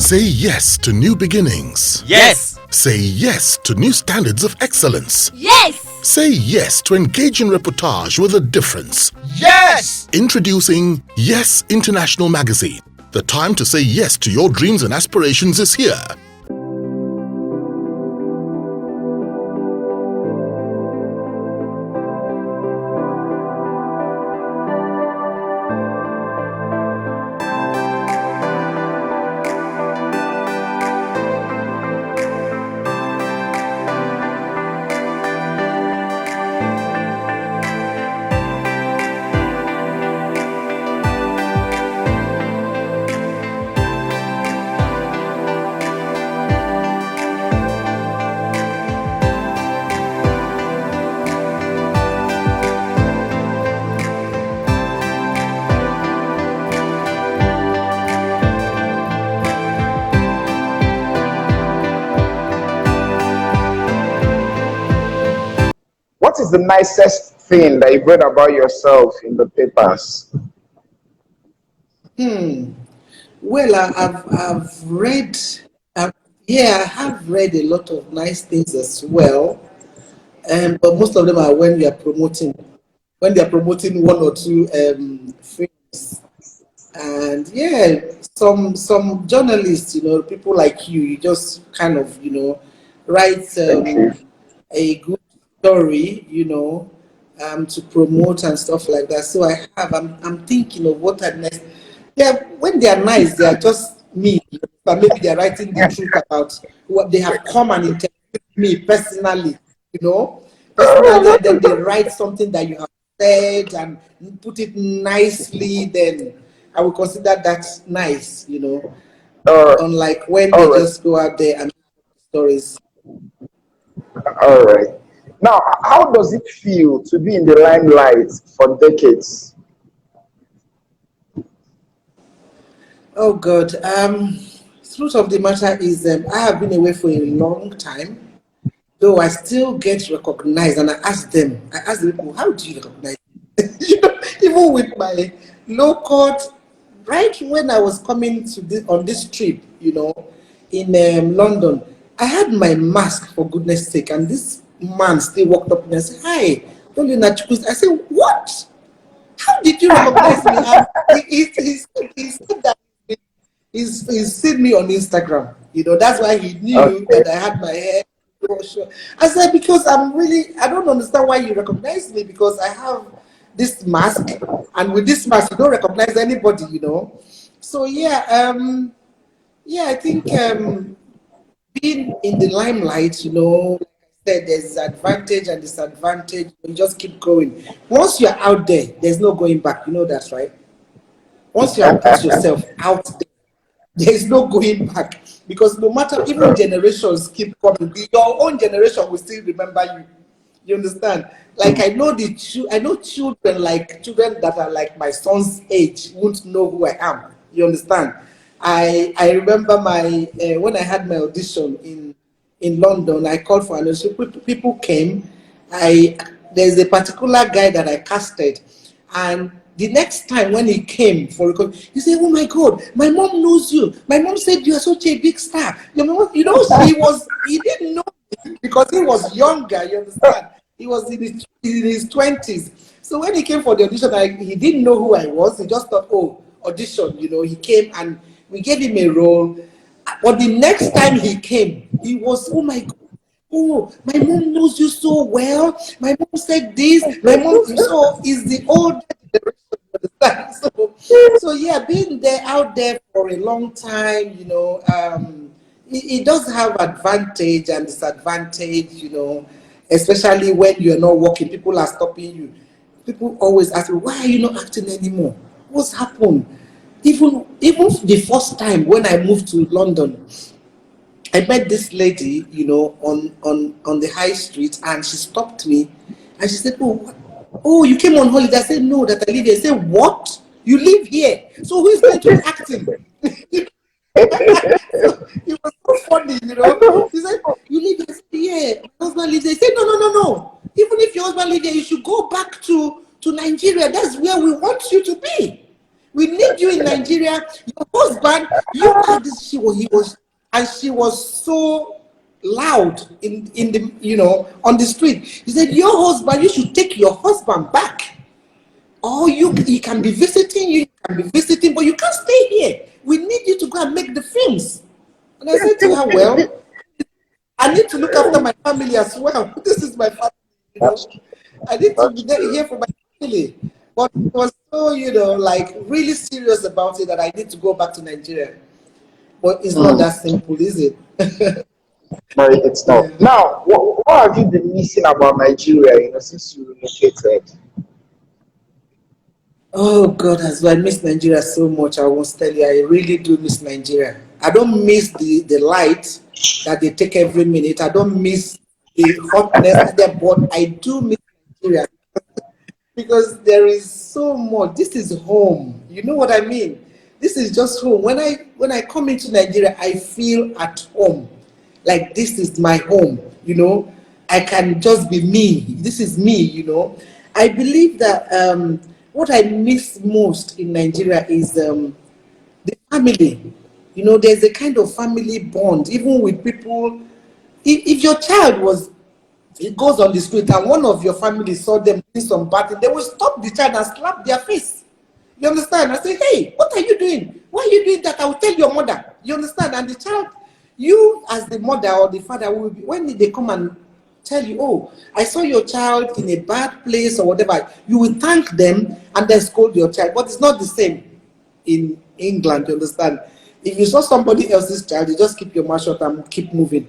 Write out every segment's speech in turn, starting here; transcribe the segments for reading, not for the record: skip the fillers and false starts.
Say yes to new beginnings. Yes. Say yes to new standards of excellence. Yes. Say yes to engaging reportage with a difference. Yes. Introducing Yes International Magazine. The time to say yes to your dreams and aspirations is here. What is the nicest thing that you've read about yourself in the papers? Well, I've read, yeah, I have read a lot of nice things as well, but most of them are when they are promoting one or two films, and yeah, some journalists, people like you just kind of, write Thank you. a good story, to promote and stuff like that. So I'm thinking of what are nice. Yeah, when they are nice, they are just me. But maybe they are writing the truth about what they have come and interviewed me personally, personally, and then they write something that you have said and put it nicely. Then I will consider that nice, Uh, unlike when all they right. just go out there and stories. All right. Now, how does it feel to be in the limelight for decades? Oh God. Truth of the matter is, I have been away for a long time, though I still get recognized, and I ask the people, how do you recognize me? Even with my low court, right when I was coming to on this trip, in London, I had my mask, for goodness sake, and this man still walked up to me and said, "Hi, Dolly Unachukwu." I said, "What? How did you recognize me?" He said that he's seen me on Instagram. That's why he knew Okay. that I had my hair. Sure. I said, because I don't understand why you recognize me, because I have this mask, and with this mask, you don't recognize anybody. So yeah, I think being in the limelight, like I said, there's advantage and disadvantage. You just keep going. Once you're out there, there's no going back. You know that, right? Once you have put yourself out there, there is no going back, because no matter, even generations keep coming, your own generation will still remember you. You understand? Like I know children, like children that are like my son's age won't know who I am. You understand? I remember my when I had my audition in London. I called for an audition. People came. I There's a particular guy that I casted, and the next time when he came for record, he said, "Oh my God, my mom knows you. My mom said you are such a big star." Your mom, he didn't know me because he was younger. You understand? He was in his 20s. So when he came for the audition, he didn't know who I was. He just thought, oh, audition. He came and we gave him a role. But the next time he came, he was, "Oh my God. Oh, my mom knows you so well. My mom said this. My mom." So is the old generation. So yeah, being there out there for a long time, it does have advantage and disadvantage, especially when you're not working. People are stopping you. People always ask me, "Why are you not acting anymore? What's happened?" Even the first time when I moved to London, I met this lady, on the high street, and she stopped me, and she said, "Oh, you came on holiday?" I said, "No, that I live here." I said, "What? You live here? So who is going to be acting?" So it was so funny. She said, "You live here?" I said, "Yeah, my husband lives there." He said, "No, no, no, no. Even if your husband lives there, you should go back to Nigeria. That's where we want you to be." We need you in Nigeria. Your husband, look at this. She was so loud in the, on the street. He said, your husband, you should take your husband back. Or he can be visiting you, can be visiting, but you can't stay here. We need you to go and make the films. And I said to her, well, I need to look after my family as well. This is my family, I need to be here for my family. But it was so, like really serious about it that I need to go back to Nigeria. But it's not that simple, is it? No, it's not. Yeah. Now, what have you been missing about Nigeria, since you relocated? Oh God, as I miss Nigeria so much, I won't tell you. I really do miss Nigeria. I don't miss the light that they take every minute. I don't miss the hotness there, but I do miss Nigeria because there is so much. This is home. You know what I mean? This is just home. When I come into Nigeria, I feel at home. Like this is my home. I can just be me. This is me. I believe that what I miss most in Nigeria is the family. There's a kind of family bond, even with people. If your child goes on the street and one of your family saw them doing some bad thing, they will stop the child and slap their face. You understand? I say, hey, what are you doing? Why are you doing that? I will tell your mother. You understand? And the child, you as the mother or the father, when they come and tell you, oh, I saw your child in a bad place or whatever, you will thank them and then scold your child. But it's not the same in England, you understand? If you saw somebody else's child, you just keep your mouth shut and keep moving.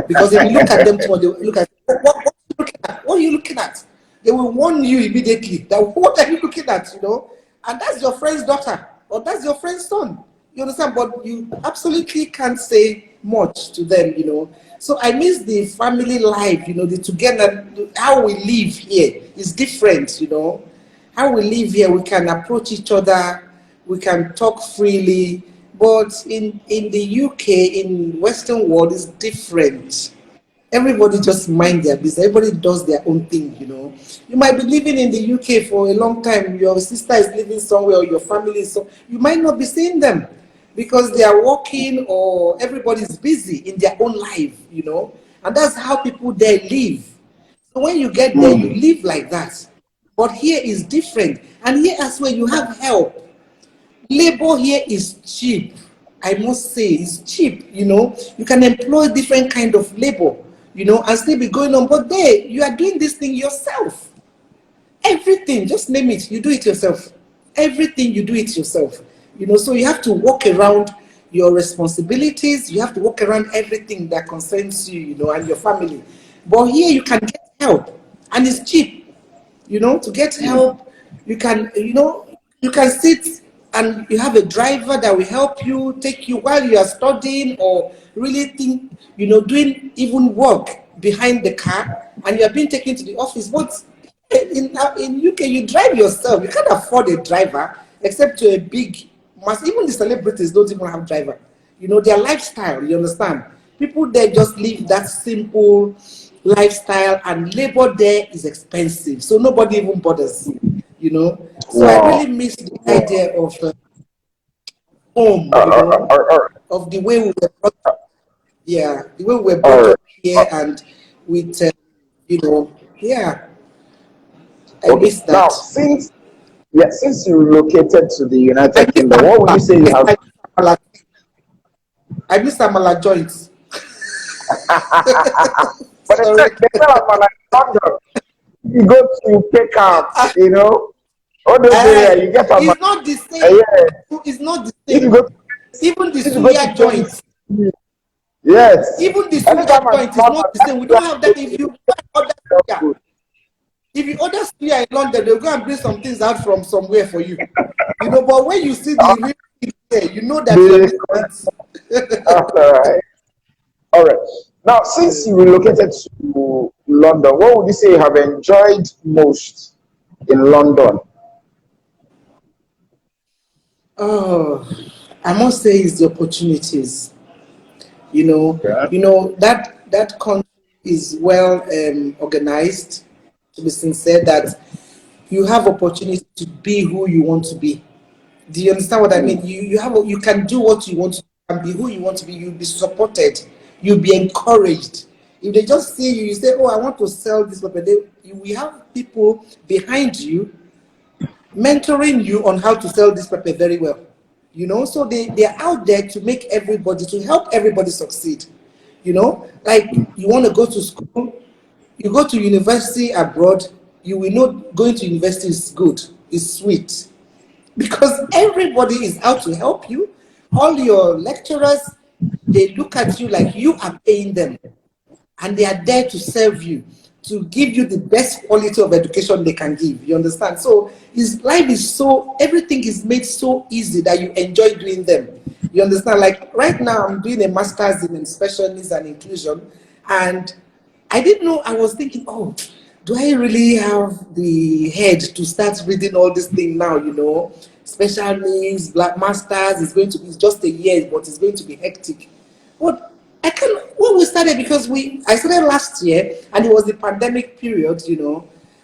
Because if you look at them too much, they will look at what are you looking at? What are you looking at? They will warn you immediately that what are you looking at, And that's your friend's daughter or that's your friend's son. You understand? But you absolutely can't say much to them, So I miss the family life, the together, how we live here is different, How we live here, we can approach each other, we can talk freely. But in the UK, in Western world, it's different. Everybody just mind their business. Everybody does their own thing, You might be living in the UK for a long time. Your sister is living somewhere or your family is you might not be seeing them because they are working or everybody's busy in their own life, And that's how people there live. So when you get there, you live like that. But here is different. And here as well, you have help. Labor here is cheap. I must say it's cheap, You can employ different kind of labor, and still be going on. But there, you are doing this thing yourself. Everything, just name it, you do it yourself. Everything, you do it yourself. So you have to walk around your responsibilities. You have to walk around everything that concerns you, and your family. But here you can get help, and it's cheap, to get help. You can, you can sit and you have a driver that will help you, take you while you are studying or really think, doing even work behind the car, and you are being taken to the office. But in UK, you drive yourself. You can't afford a driver except to a big mass. Even the celebrities don't even have driver. Their lifestyle, you understand? People there just live that simple lifestyle, and labor there is expensive. So nobody even bothers. So I really miss the idea of home, of the way we were brought up. Yeah, the way we were brought up here and with, yeah, I miss that. Now, since you relocated to the United Kingdom, what would you say you have? I miss Amala joints. But it's like London. You go to pick up, all those areas, you get a it's not the same. It's not the same. Even the suya joints. Yes. Even the suya joint is not the same. We don't have that. If you order suya, if you order suya in London, they'll go and bring some things out from somewhere for you. But when you see the real thing there, you know that you're it. All right. Now, since you relocated to London, what would you say you have enjoyed most in London? Oh, I must say it's the opportunities. That country is well organized. To be sincere, that you have opportunity to be who you want to be. Do you understand what I mean? You can do what you want to, and be who you want to be. You'll be supported. You'll be encouraged. If they just see you, you say, "Oh, I want to sell this," but we have people behind you mentoring you on how to sell this pepper very well. So they're out there to make everybody, to help everybody succeed. Like you want to go to school, you go to university abroad, you will know going to university is good, is sweet, because everybody is out to help you. All your lecturers, they look at you like you are paying them, and they are there to serve you, to give you the best quality of education they can give. You understand? So his life is everything is made so easy that you enjoy doing them. You understand? Like right now, I'm doing a master's in special needs and inclusion, and I didn't know. I was thinking, oh, do I really have the head to start reading all this thing now? Special needs, black masters is going to be just a year, but it's going to be hectic. But when we started, because I started last year and it was the pandemic period,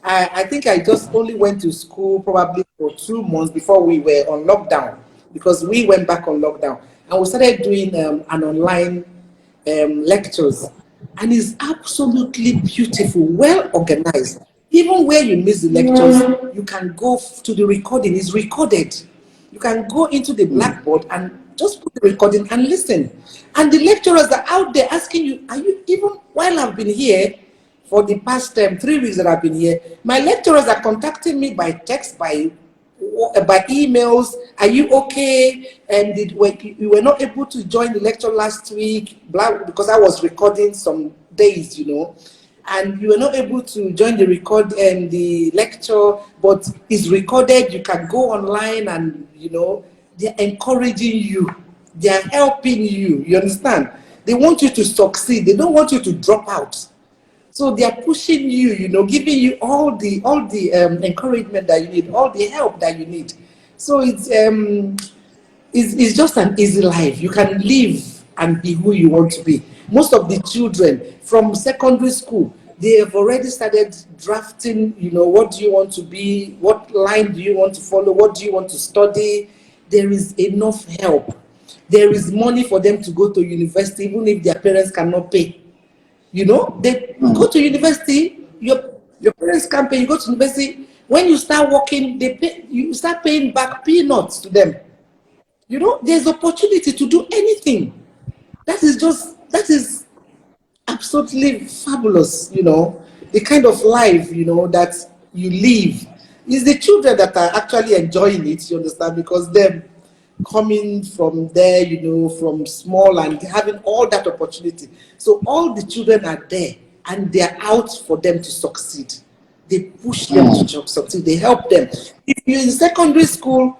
I think I just only went to school probably for 2 months before we were on lockdown, because we went back on lockdown and we started doing an online lectures, and it's absolutely beautiful, well organized. Even where you miss the lectures, you can go to the recording. It's recorded. You can go into the blackboard and just put the recording and listen. And the lecturers are out there asking you, even while I've been here for the past 3 weeks that I've been here, my lecturers are contacting me by text, by emails. Are you okay? And you were not able to join the lecture last week, because I was recording some days, and you were not able to join the lecture, but it's recorded. You can go online, and they're encouraging you, they're helping you. You understand? They want you to succeed. They don't want you to drop out. So they are pushing you, giving you all the encouragement that you need, all the help that you need. So it's just an easy life. You can live and be who you want to be. Most of the children from secondary school, they have already started drafting, what do you want to be? What line do you want to follow? What do you want to study? There is enough help. There is money for them to go to university, even if their parents cannot pay. They go to university, your parents can't pay, you go to university. When you start working, you start paying back peanuts to them. There's opportunity to do anything. That is absolutely fabulous, the kind of life, that you live. It's the children that are actually enjoying it, you understand, because them coming from there, from small and having all that opportunity. So all the children are there and they're out for them to succeed. They push them to succeed. They help them. If you're in secondary school,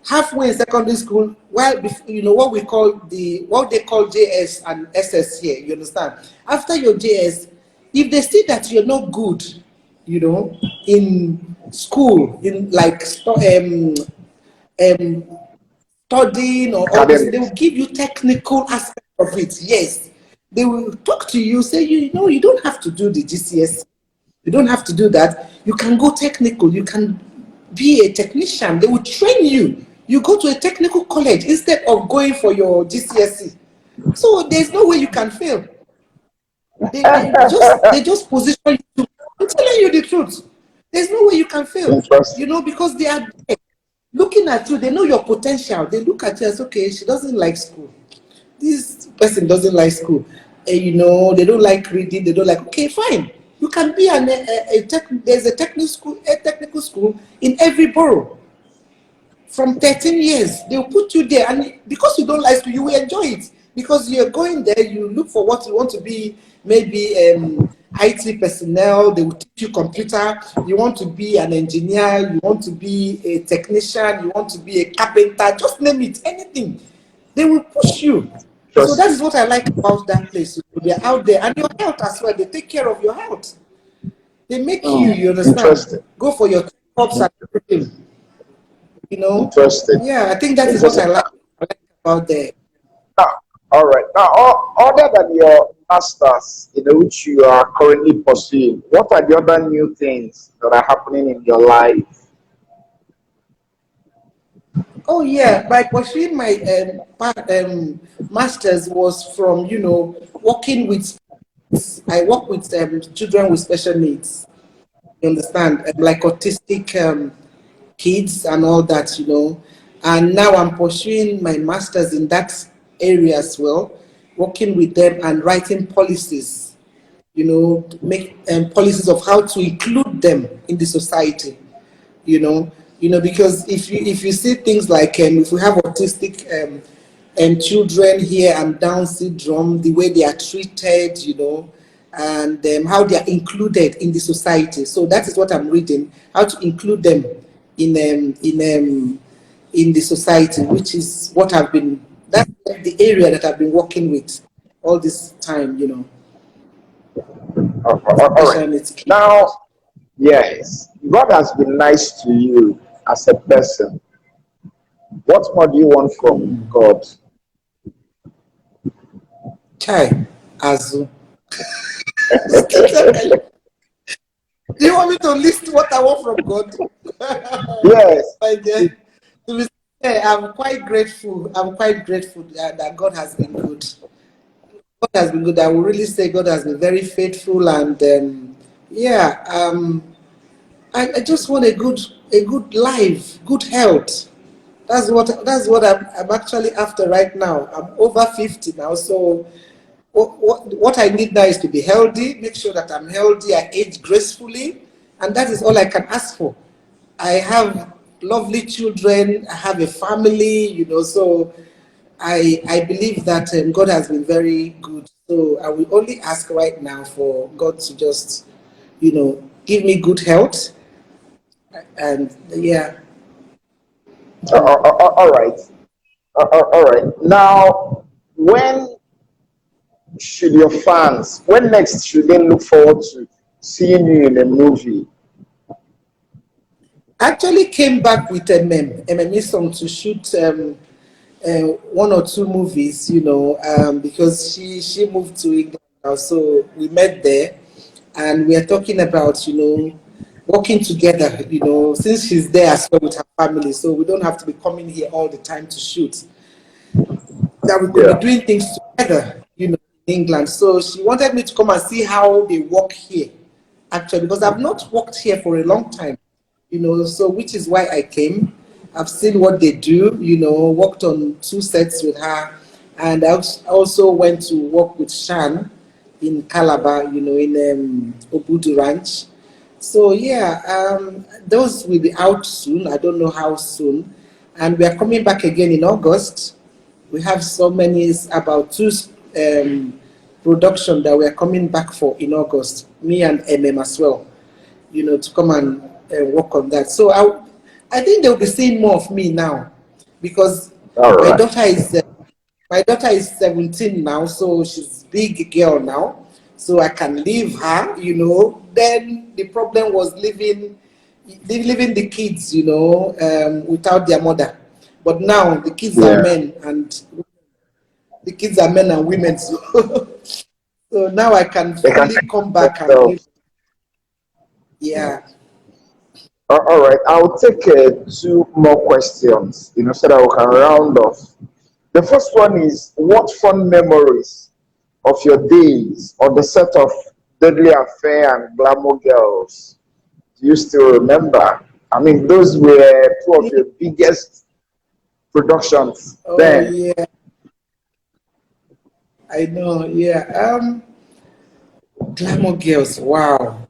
halfway in secondary school, what they call JS and SS here, you understand? After your JS, if they see that you're not good, in school, in like studying or all this, they will give you technical aspect of it. Yes, they will talk to you, say, you don't have to do the GCS. You don't have to do that. You can go technical. You can be a technician. They will train you. You go to a technical college instead of going for your GCSE. So there's no way you can fail. They just position you. I'm telling you the truth. There's no way you can fail. Because they are there looking at you. They know your potential. They look at you as, okay, she doesn't like school. This person doesn't like school. They don't like reading. They don't like. Okay, fine. You can be there's a technical school in every borough. From 13 years, they'll put you there, and because you don't like school, you will enjoy it, because you're going there. You look for what you want to be. Maybe IT personnel. They will teach you computer. You want to be an engineer. You want to be a technician. You want to be a carpenter. Just name it. Anything. They will push you. So that is what I like about that place. They're out there, and your health as well. They take care of your health. They make you understand, go for your checkups and everything. Interesting. Yeah, I think that is what I like about there. All right. Now, other than your masters, which you are currently pursuing, what are the other new things that are happening in your life? Oh yeah, by pursuing my masters was from working with. I work with children with special needs. You understand, like autistic kids and all that, And now I'm pursuing my masters in that area as well, working with them and writing policies, to make policies of how to include them in the society, you know, because if you see things like if we have autistic children here and Down syndrome, the way they are treated, and how they are included in the society. So that is what I'm reading: how to include them in the society, which is what I've been. That's the area that I've been working with all this time. All right. Special needs kids. Now, yes, God has been nice to you as a person. What more do you want from God? Chai, Azuh. Do you want me to list what I want from God? Yes. My dear, to be fair, I'm quite grateful. I'm quite grateful that God has been good. God has been good. I will really say God has been very faithful, and yeah, I just want a good life, good health. That's what I'm actually after right now. I'm over 50 now, so what I need now is to be healthy, make sure that I'm healthy, I age gracefully, and that is all I can ask for. I have lovely children, I have a family, so I believe that God has been very good. So I will only ask right now for God to just, give me good health, and yeah. All right. All right. Now, when should your fans, when next should they look forward to seeing you in a movie? Actually came back with a MME song to shoot one or two movies, because she moved to England now, so we met there, and we are talking about working together, since she's there as well with her family, so we don't have to be coming here all the time to shoot. That we could be Yeah. doing things together, in England. So she wanted me to come and see how they work here, actually, because I've not worked here for a long time, so which is why I came. I've seen what they do, worked on two sets with her, and I also went to work with Shan in Calabar, in Obudu Ranch. So yeah, those will be out soon. I don't know how soon, and we are coming back again in August. We have so many, about two production that we are coming back for in August. Me and as well, to come and work on that. So I think they'll be seeing more of me now, because All my right. daughter is uh, my daughter is 17 now, so she's big girl now. So I can leave her. Then the problem was leaving the kids, without their mother. But now Yeah. the kids are men and women. So, so now I can They can fully take come care back of and themselves. live. Yeah. All right. I'll take two more questions, so that we can round off. The first one is, what fond memories of your days on the set of Deadly Affair and Glamour Girls do you still remember? I mean, those were two of your biggest productions Oh then. yeah, I know. Yeah. Glamour Girls. Wow.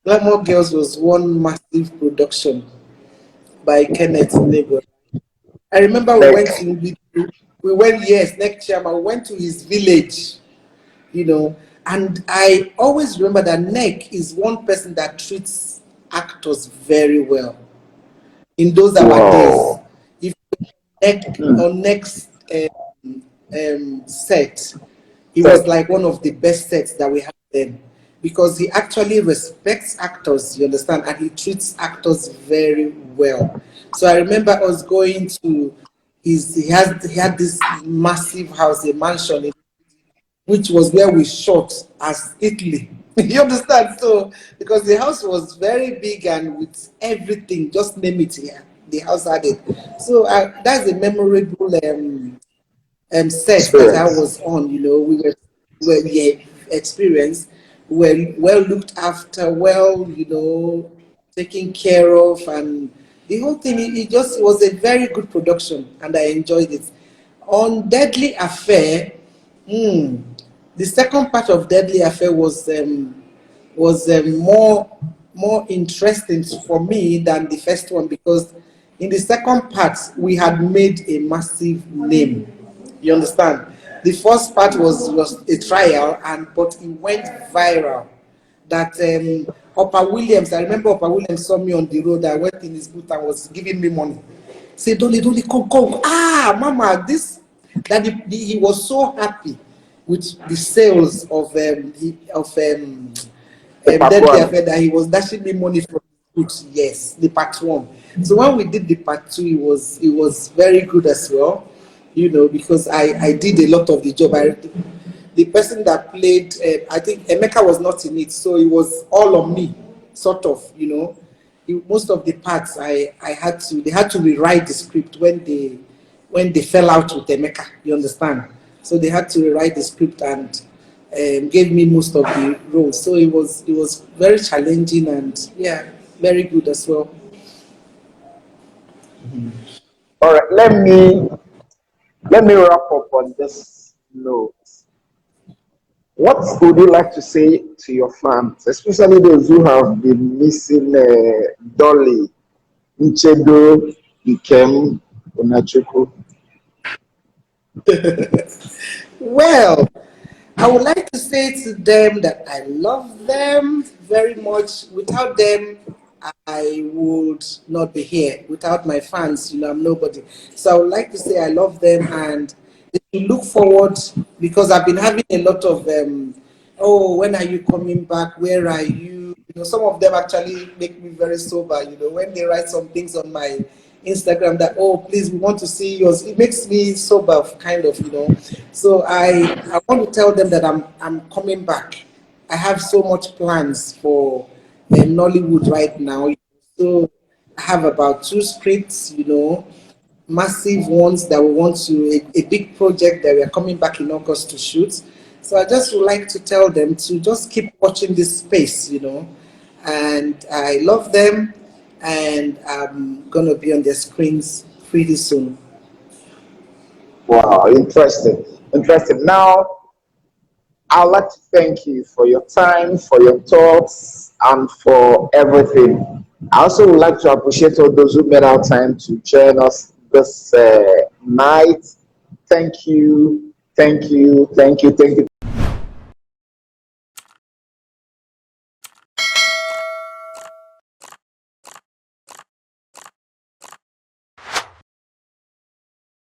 Glamour Girls was one massive production by Kenneth Nebo. I remember Like, we went, yes, next year, we went to his village, and I always remember that Nick is one person that treats actors very well in those our days. wow. If on next set, it was Set. like one of the best sets that we had then, because he actually respects actors, you understand, and he treats actors very well. So I remember us going to he had this massive house, a mansion, which was where we shot as Italy. You understand? So because the house was very big and with everything, just name it here, the house had it. So that's a memorable set that I Experience. was on. We were yeah, experienced, well looked after, well, taken care of, and the whole thing. It was a very good production, and I enjoyed it. On Deadly Affair, the second part of Deadly Affair was more interesting for me than the first one, because in the second part we had made a massive name. You understand? The first part was a trial, but it went viral. That Opa Williams, I remember Opa Williams saw me on the road. I went in his booth and was giving me money. Say, Dolly, Dolly, come, come. Ah, Mama, this that he was so happy with the sales The part Deadly one. Affair, that he was dashing me money from the booth. Yes, the part one. So when we did the part two, it was very good as well. Because I did a lot of the job. The person that played, I think Emeka was not in it, so it was all on me, sort of. Most of the parts they had to rewrite the script when they fell out with Emeka. You understand? So they had to rewrite the script and gave me most of the roles. So it was very challenging, and yeah, very good as well. All right, let me wrap up on this note. What would you like to say to your fans, especially those who have been missing Dolly, Nchedo, Ikem, Unachukwu? Well, I would like to say to them that I love them very much. Without them, I would not be here. Without my fans, I'm nobody. So I would like to say I love them, and they should look forward, because I've been having a lot of oh, when are you coming back? Where are you? Some of them actually make me very sober. When they write some things on my Instagram that, oh, please, we want to see yours. It makes me sober, kind of. So I want to tell them that I'm coming back. I have so much plans for Nollywood right now. So I have about two scripts, massive ones that we want a big project that we are coming back in August to shoot. So I just would like to tell them to just keep watching this space, and I love them, and I'm gonna be on their screens pretty soon. Wow, interesting. Interesting. Now, I'd like to thank you for your time, for your thoughts, and for everything. I also would like to appreciate all those who made our time to join us this night. Thank you, thank you, thank you, thank you.